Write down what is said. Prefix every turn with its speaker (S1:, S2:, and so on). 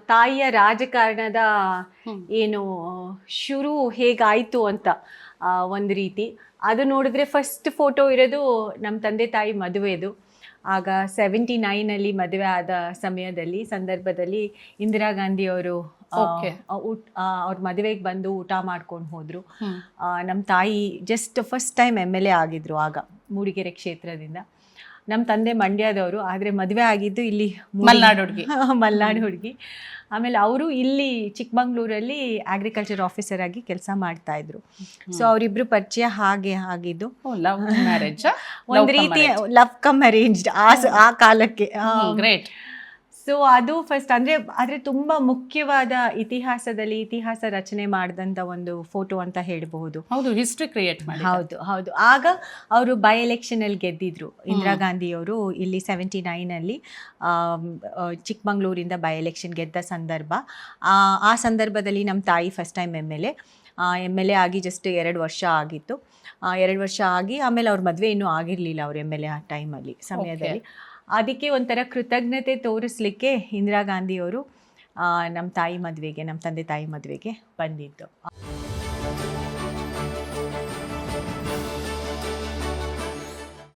S1: ತಾಯಿಯ ರಾಜಕಾರಣದ ಏನು ಶುರು ಹೇಗಾಯಿತು ಅಂತ ಒಂದು ರೀತಿ ಅದು ನೋಡಿದ್ರೆ ಫಸ್ಟ್ ಫೋಟೋ ಇರೋದು ನಮ್ಮ ತಂದೆ ತಾಯಿ ಮದುವೆದು. ಆಗ 79 ಮದುವೆ ಆದ ಸಂದರ್ಭದಲ್ಲಿ ಇಂದಿರಾ ಗಾಂಧಿ ಅವರು ಅವ್ರ ಮದುವೆಗೆ ಬಂದು ಊಟ ಮಾಡ್ಕೊಂಡು ಹೋದ್ರು. ನಮ್ಮ ತಾಯಿ ಜಸ್ಟ್ ಫಸ್ಟ್ ಟೈಮ್ MLA ಆಗಿದ್ರು ಆಗ ಮೂಡಿಗೆರೆ ಕ್ಷೇತ್ರದಿಂದ. ನಮ್ಮ ತಂದೆ ಮಂಡ್ಯದವರು, ಆದರೆ ಮದುವೆ ಆಗಿದ್ದು ಇಲ್ಲಿ ಮಲ್ನಾಡು ಹುಡುಗಿ. ಆಮೇಲೆ ಅವರು ಇಲ್ಲಿ ಚಿಕ್ಕಮಂಗ್ಳೂರಲ್ಲಿ ಅಗ್ರಿಕಲ್ಚರ್ ಆಫೀಸರ್ ಆಗಿ ಕೆಲಸ ಮಾಡ್ತಾ ಇದ್ರು. ಸೊ ಅವರಿಬ್ರು ಪರಿಚಯ ಹಾಗೆ ಆಗಿದ್ದು ಒಂದು ರೀತಿ ಲವ್ ಕಮ್ ಅರೇಂಜ್ಡ್ ಆ ಕಾಲಕ್ಕೆ. ಸೊ ಅದು ಫಸ್ಟ್ ಆದರೆ ತುಂಬ ಮುಖ್ಯವಾದ ಇತಿಹಾಸ ರಚನೆ ಮಾಡಿದಂಥ ಒಂದು ಫೋಟೋ ಅಂತ ಹೇಳಬಹುದು.
S2: ಹೌದು, ಹಿಸ್ಟ್ರಿ ಕ್ರಿಯೇಟ್ ಮಾಡಿ.
S1: ಹೌದು. ಆಗ ಅವರು ಬೈ ಎಲೆಕ್ಷನಲ್ಲಿ ಗೆದ್ದಿದ್ರು. ಇಂದಿರಾ ಗಾಂಧಿಯವರು ಇಲ್ಲಿ 79 ಚಿಕ್ಕಮಂಗ್ಳೂರಿಂದ ಬೈ ಎಲೆಕ್ಷನ್ ಗೆದ್ದ ಸಂದರ್ಭ. ಆ ಸಂದರ್ಭದಲ್ಲಿ ನಮ್ಮ ತಾಯಿ ಫಸ್ಟ್ ಟೈಮ್ MLA ಆಗಿ ಜಸ್ಟ್ 2 ವರ್ಷ ಆಗಿತ್ತು. 2 ವರ್ಷ ಆಗಿ ಆಮೇಲೆ ಅವ್ರ ಮದುವೆ ಇನ್ನೂ ಆಗಿರಲಿಲ್ಲ ಅವ್ರ MLA ಆ ಸಮಯದಲ್ಲಿ. ಅದಕ್ಕೆ ಒಂಥರ ಕೃತಜ್ಞತೆ ತೋರಿಸ್ಲಿಕ್ಕೆ ಇಂದಿರಾ ಗಾಂಧಿಯವರು ನಮ್ಮ ತಂದೆ ತಾಯಿ ಮದುವೆಗೆ ಬಂದಿದ್ದು.